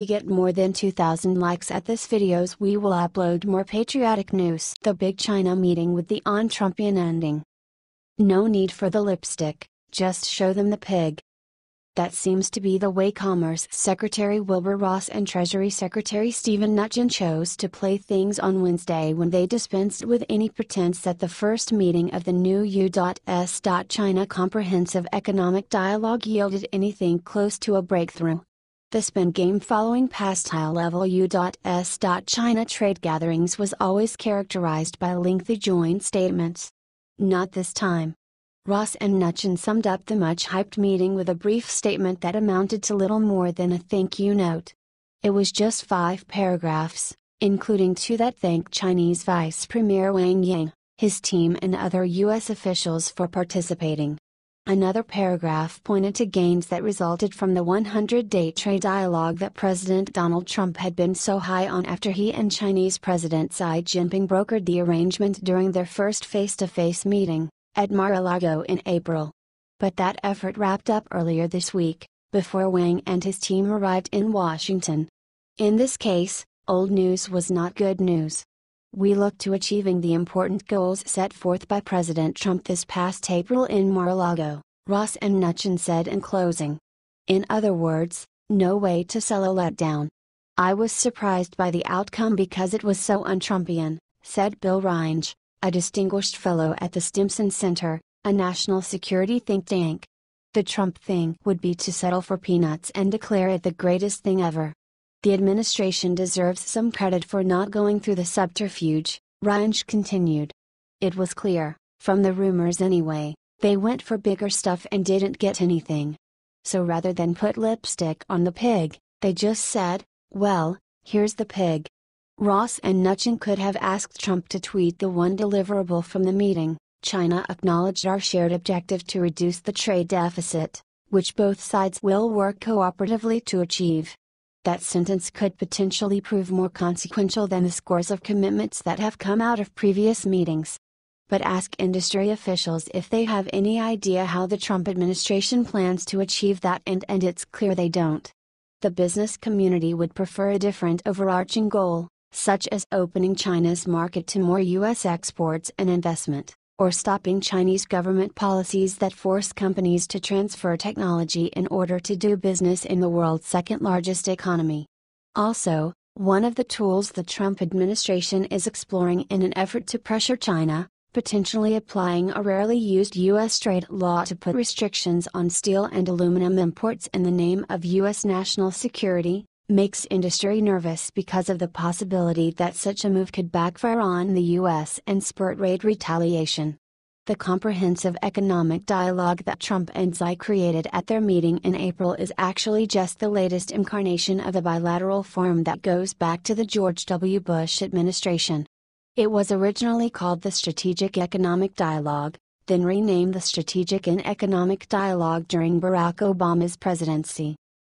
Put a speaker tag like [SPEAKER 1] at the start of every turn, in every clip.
[SPEAKER 1] we get more than 2,000 likes at this videos, we will upload more patriotic news. The big China meeting with the on-Trumpian ending. No need for the lipstick, just show them the pig. That seems to be the way Commerce Secretary Wilbur Ross and Treasury Secretary Steven Mnuchin chose to play things on Wednesday when they dispensed with any pretense that the first meeting of the new U.S. China Comprehensive Economic Dialogue yielded anything close to a breakthrough. The spin game following past high-level U.S. China trade gatherings was always characterized by lengthy joint statements. Not this time. Ross and Mnuchin summed up the much-hyped meeting with a brief statement that amounted to little more than a thank you note. It was just 5 paragraphs, including 2 that thanked Chinese Vice Premier Wang Yang, his team and other U.S. officials for participating. Another paragraph pointed to gains that resulted from the 100-day trade dialogue that President Donald Trump had been so high on after he and Chinese President Xi Jinping brokered the arrangement during their first face-to-face meeting, at Mar-a-Lago in April. But that effort wrapped up earlier this week, before Wang and his team arrived in Washington. In this case, old news was not good news. We look to achieving the important goals set forth by President Trump this past April in Mar-a-Lago, Ross and Mnuchin said in closing. In other words, no way to sell a letdown. I was surprised by the outcome because it was so un-Trumpian, said Bill Reinsch, a distinguished fellow at the Stimson Center, a national security think tank. The Trump thing would be to settle for peanuts and declare it the greatest thing ever. The administration deserves some credit for not going through the subterfuge, Reinsch continued. It was clear, from the rumors anyway, they went for bigger stuff and didn't get anything. So rather than put lipstick on the pig, they just said, well, here's the pig. Ross and Mnuchin could have asked Trump to tweet the one deliverable from the meeting: China acknowledged our shared objective to reduce the trade deficit, which both sides will work cooperatively to achieve. That sentence could potentially prove more consequential than the scores of commitments that have come out of previous meetings. But ask industry officials if they have any idea how the Trump administration plans to achieve that and it's clear they don't. The business community would prefer a different overarching goal, such as opening China's market to more U.S. exports and investment, or stopping Chinese government policies that force companies to transfer technology in order to do business in the world's second-largest economy. Also, one of the tools the Trump administration is exploring in an effort to pressure China, potentially applying a rarely used U.S. trade law to put restrictions on steel and aluminum imports in the name of U.S. national security, makes industry nervous because of the possibility that such a move could backfire on the U.S. and spur trade retaliation. The comprehensive economic dialogue that Trump and Xi created at their meeting in April is actually just the latest incarnation of a bilateral forum that goes back to the George W. Bush administration. It was originally called the Strategic Economic Dialogue, then renamed the Strategic and Economic Dialogue during Barack Obama's presidency.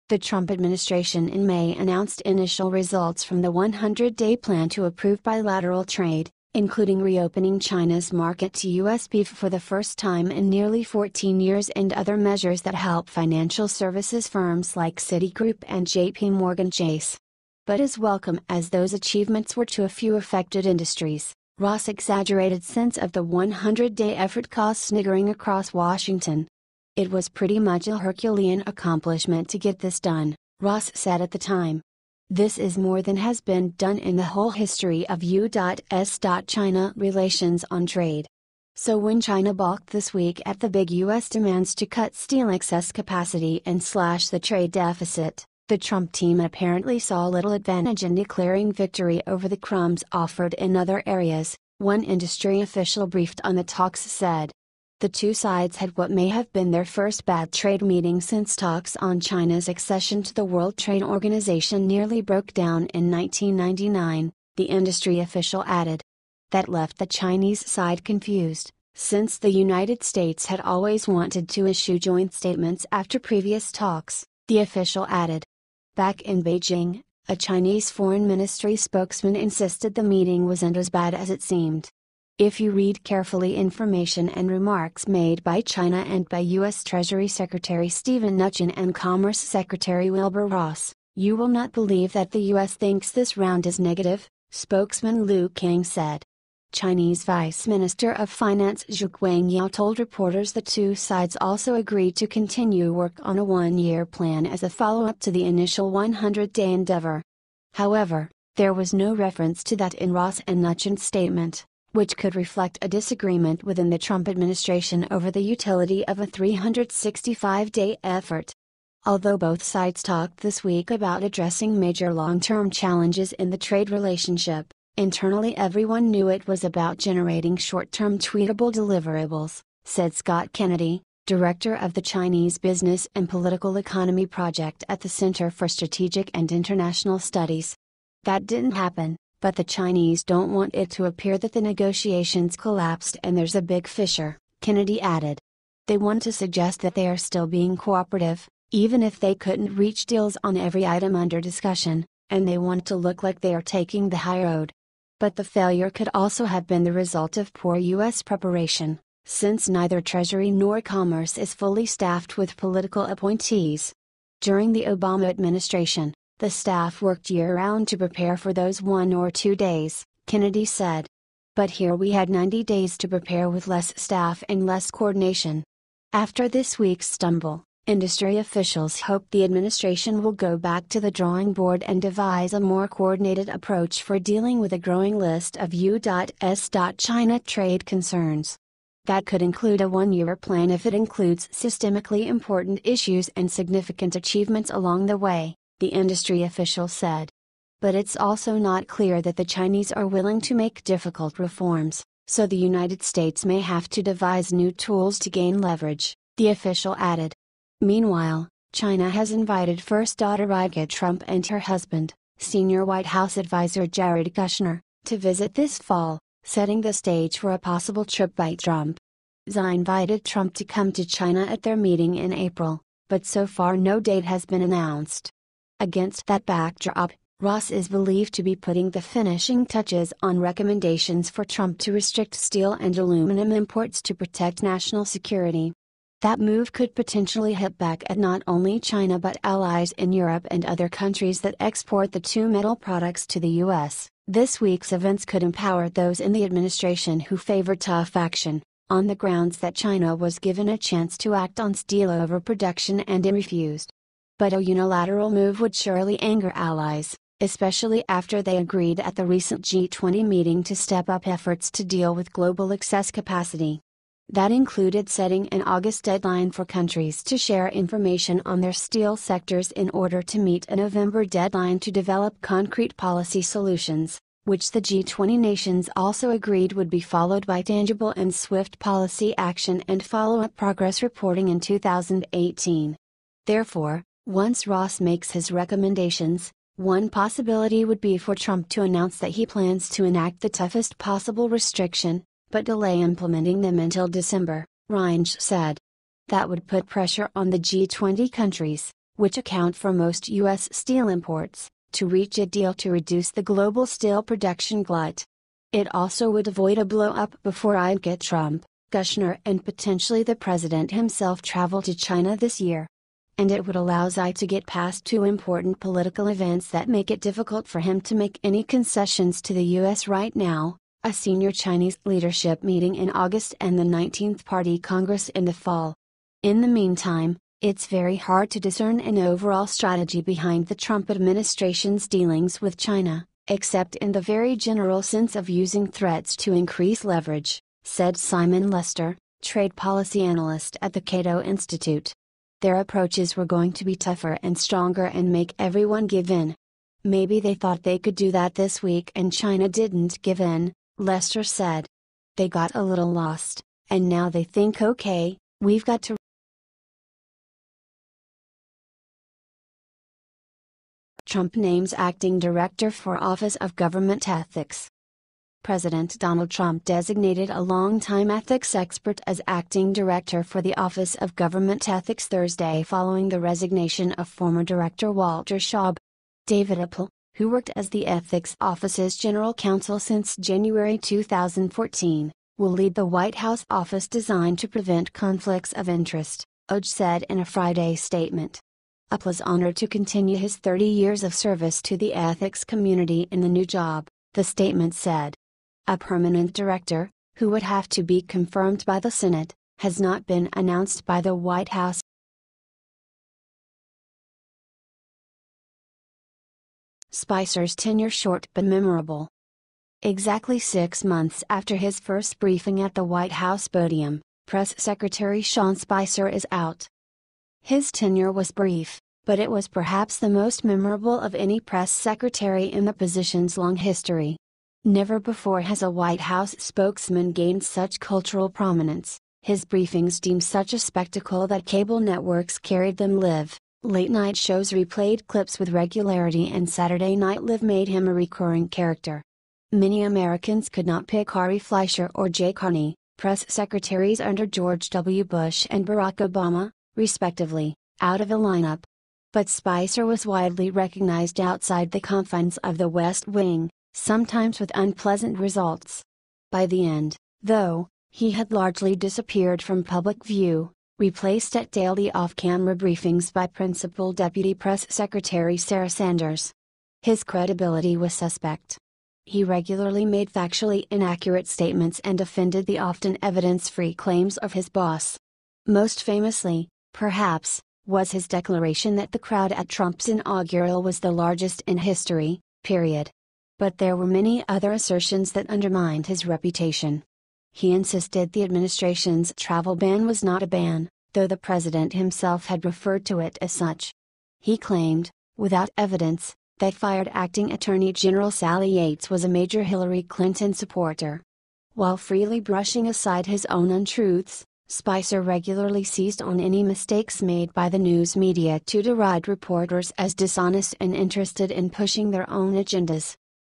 [SPEAKER 1] The Trump administration in May announced initial results from the 100-day plan to approve bilateral trade, including reopening China's market to U.S. beef for the first time in nearly 14 years and other measures that help financial services firms like Citigroup and J.P. Morgan Chase. But as welcome as those achievements were to a few affected industries, Ross' exaggerated sense of the 100-day effort caused sniggering across Washington. It was pretty much a Herculean accomplishment to get this done, Ross said at the time. This is more than has been done in the whole history of U.S.-China relations on trade. So when China balked this week at the big U.S. demands to cut steel excess capacity and slash the trade deficit, the Trump team apparently saw little advantage in declaring victory over the crumbs offered in other areas, one industry official briefed on the talks said. The two sides had what may have been their first bad trade meeting since talks on China's accession to the World Trade Organization nearly broke down in 1999, the industry official added. That left the Chinese side confused, since the United States had always wanted to issue joint statements after previous talks, the official added. Back in Beijing, a Chinese foreign ministry spokesman insisted the meeting wasn't as bad as it seemed. If you read carefully information and remarks made by China and by U.S. Treasury Secretary Steven Mnuchin and Commerce Secretary Wilbur Ross, You will not believe that the US thinks this round is negative, spokesman Liu Kang said. Chinese Vice Minister of Finance Zhu Guangyao told reporters the two sides also agreed to continue work on a one-year plan as a follow-up to the initial 100-day endeavor. However, there was no reference to that in Ross and Nuchen's statement, which could reflect a disagreement within the Trump administration over the utility of a 365-day effort. Although both sides talked this week about addressing major long-term challenges in the trade relationship, internally everyone knew it was about generating short-term tweetable deliverables, said Scott Kennedy, director of the Chinese Business and Political Economy Project at the Center for Strategic and International Studies. That didn't happen, but the Chinese don't want it to appear that the negotiations collapsed and there's a big fissure, Kennedy added. They want to suggest that they are still being cooperative, even if they couldn't reach deals on every item under discussion, and they want to look like they are taking the high road. But the failure could also have been the result of poor U.S. preparation, since neither Treasury nor Commerce is fully staffed with political appointees. During the Obama administration, the staff worked year-round to prepare for those 1 or 2 days, Kennedy said. But here we had 90 days to prepare with less staff and less coordination. After this week's stumble, industry officials hope the administration will go back to the drawing board and devise a more coordinated approach for dealing with a growing list of U.S. China trade concerns. That could include a one-year plan if it includes systemically important issues and significant achievements along the way, the industry official said. But it's also not clear that the Chinese are willing to make difficult reforms, so the United States may have to devise new tools to gain leverage, the official added. Meanwhile, China has invited First Daughter Ivanka Trump and her husband, senior White House advisor Jared Kushner, to visit this fall, setting the stage for a possible trip by Trump. Xi invited Trump to come to China at their meeting in April, but so far no date has been announced. Against that backdrop, Ross is believed to be putting the finishing touches on recommendations for Trump to restrict steel and aluminum imports to protect national security. That move could potentially hit back at not only China but allies in Europe and other countries that export the two metal products to the U.S. This week's events could empower those in the administration who favor tough action, on the grounds that China was given a chance to act on steel overproduction and it refused. But a unilateral move would surely anger allies, especially after they agreed at the recent G20 meeting to step up efforts to deal with global excess capacity. That included setting an August deadline for countries to share information on their steel sectors in order to meet a November deadline to develop concrete policy solutions, which the G20 nations also agreed would be followed by tangible and swift policy action and follow-up progress reporting in 2018. Therefore, once Ross makes his recommendations, one possibility would be for Trump to announce that he plans to enact the toughest possible restriction, but delay implementing them until December, Reinsch said. That would put pressure on the G20 countries, which account for most U.S. steel imports, to reach a deal to reduce the global steel production glut. It also would avoid a blow-up before Ivanka Trump, Kushner and potentially the president himself travel to China this year. And it would allow Xi to get past two important political events that make it difficult for him to make any concessions to the U.S. right now. A senior Chinese leadership meeting in August and the 19th Party Congress in the fall. In the meantime, it's very hard to discern an overall strategy behind the Trump administration's dealings with China, except in the very general sense of using threats to increase leverage, said Simon Lester, trade policy analyst at the Cato Institute. Their approaches were going to be tougher and stronger and make everyone give in. Maybe they thought they could do that this week and China didn't give in, Lester said. They got a little lost, and now they think okay, we've got to. Trump names acting director for Office of Government Ethics. President Donald Trump designated a longtime ethics expert as acting director for the Office of Government Ethics Thursday following the resignation of former director Walter Shaub. David Appel, who worked as the Ethics Office's general counsel since January 2014, will lead the White House office designed to prevent conflicts of interest, OJ said in a Friday statement. Up was honored to continue his 30 years of service to the ethics community in the new job, the statement said. A permanent director, who would have to be confirmed by the Senate, has not been announced by the White House. Spicer's tenure short but memorable. Exactly 6 months after his first briefing at the White House podium, Press Secretary Sean Spicer is out. His tenure was brief, but it was perhaps the most memorable of any press secretary in the position's long history. Never before has a White House spokesman gained such cultural prominence, his briefings deemed such a spectacle that cable networks carried them live, late-night shows replayed clips with regularity, and Saturday Night Live made him a recurring character. Many Americans could not pick Ari Fleischer or Jay Carney, press secretaries under George W. Bush and Barack Obama, respectively, out of a lineup. But Spicer was widely recognized outside the confines of the West Wing, sometimes with unpleasant results. By the end, though, he had largely disappeared from public view, replaced at daily off-camera briefings by Principal Deputy Press Secretary Sarah Sanders. His credibility was suspect. He regularly made factually inaccurate statements and defended the often evidence-free claims of his boss. Most famously, perhaps, was his declaration that the crowd at Trump's inaugural was the largest in history, period. But there were many other assertions that undermined his reputation. He insisted the administration's travel ban was not a ban, though the president himself had referred to it as such. He claimed, without evidence, that fired Acting Attorney General Sally Yates was a major Hillary Clinton supporter. While freely brushing aside his own untruths, Spicer regularly seized on any mistakes made by the news media to deride reporters as dishonest and interested in pushing their own agendas.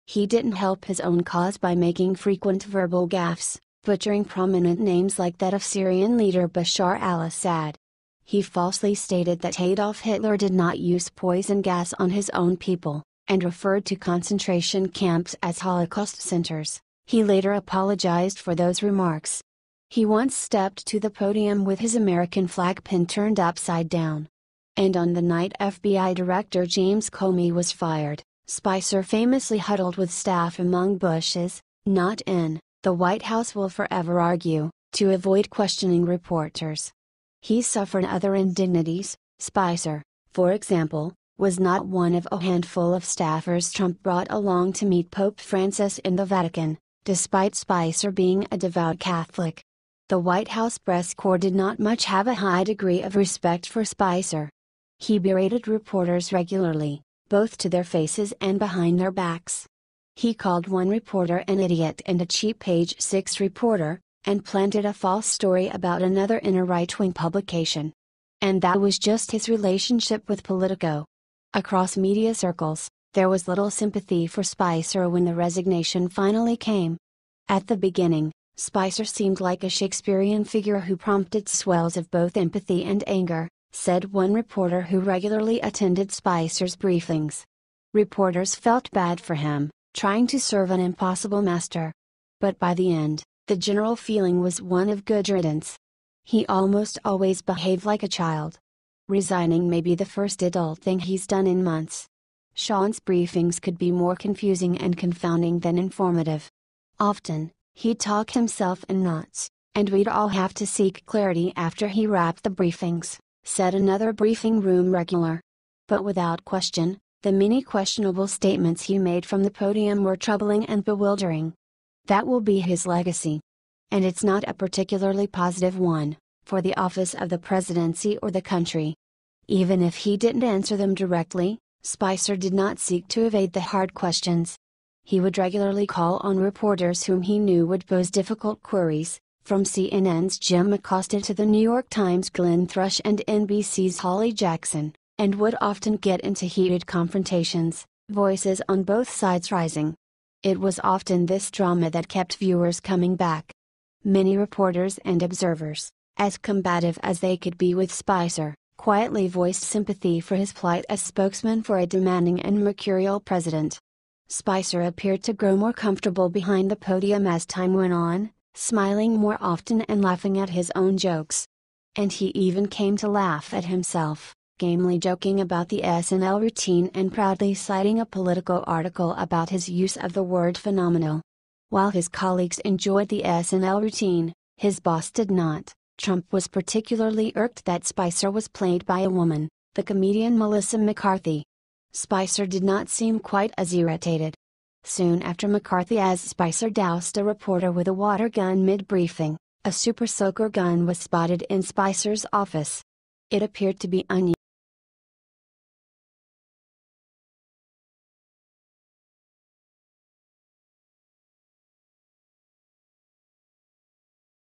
[SPEAKER 1] He didn't help his own cause by making frequent verbal gaffes, butchering prominent names like that of Syrian leader Bashar al-Assad. He falsely stated that Adolf Hitler did not use poison gas on his own people, and referred to concentration camps as Holocaust centers. He later apologized for those remarks. He once stepped to the podium with his American flag pin turned upside down. And on the night FBI Director James Comey was fired, Spicer famously huddled with staff among bushes, not in, the White House will forever argue, to avoid questioning reporters. He suffered other indignities. Spicer, for example, was not one of a handful of staffers Trump brought along to meet Pope Francis in the Vatican, despite Spicer being a devout Catholic. The White House press corps did not much have a high degree of respect for Spicer. He berated reporters regularly, both to their faces and behind their backs. He called one reporter an idiot and a cheap Page 6 reporter, and planted a false story about another in a right-wing publication. And that was just his relationship with Politico. Across media circles, there was little sympathy for Spicer when the resignation finally came. At the beginning, Spicer seemed like a Shakespearean figure who prompted swells of both empathy and anger, said one reporter who regularly attended Spicer's briefings. Reporters felt bad for him, trying to serve an impossible master. But by the end, the general feeling was one of good riddance. He almost always behaved like a child. Resigning may be the first adult thing he's done in months. Sean's briefings could be more confusing and confounding than informative. Often, he'd talk himself in knots, and we'd all have to seek clarity after he wrapped the briefings, said another briefing room regular. But without question, the many questionable statements he made from the podium were troubling and bewildering. That will be his legacy. And it's not a particularly positive one, for the office of the presidency or the country. Even if he didn't answer them directly, Spicer did not seek to evade the hard questions. He would regularly call on reporters whom he knew would pose difficult queries, from CNN's Jim Acosta to the New York Times' Glenn Thrush and NBC's Holly Jackson, and would often get into heated confrontations, voices on both sides rising. It was often this drama that kept viewers coming back. Many reporters and observers, as combative as they could be with Spicer, quietly voiced sympathy for his plight as spokesman for a demanding and mercurial president. Spicer appeared to grow more comfortable behind the podium as time went on, smiling more often and laughing at his own jokes. And he even came to laugh at himself, gamely joking about the SNL routine and proudly citing a Politico article about his use of the word phenomenal. While his colleagues enjoyed the SNL routine, his boss did not. Trump was particularly irked that Spicer was played by a woman, the comedian Melissa McCarthy. Spicer did not seem quite as irritated. Soon after McCarthy as Spicer doused a reporter with a water gun mid-briefing, a super soaker gun was spotted in Spicer's office. It appeared to be unused.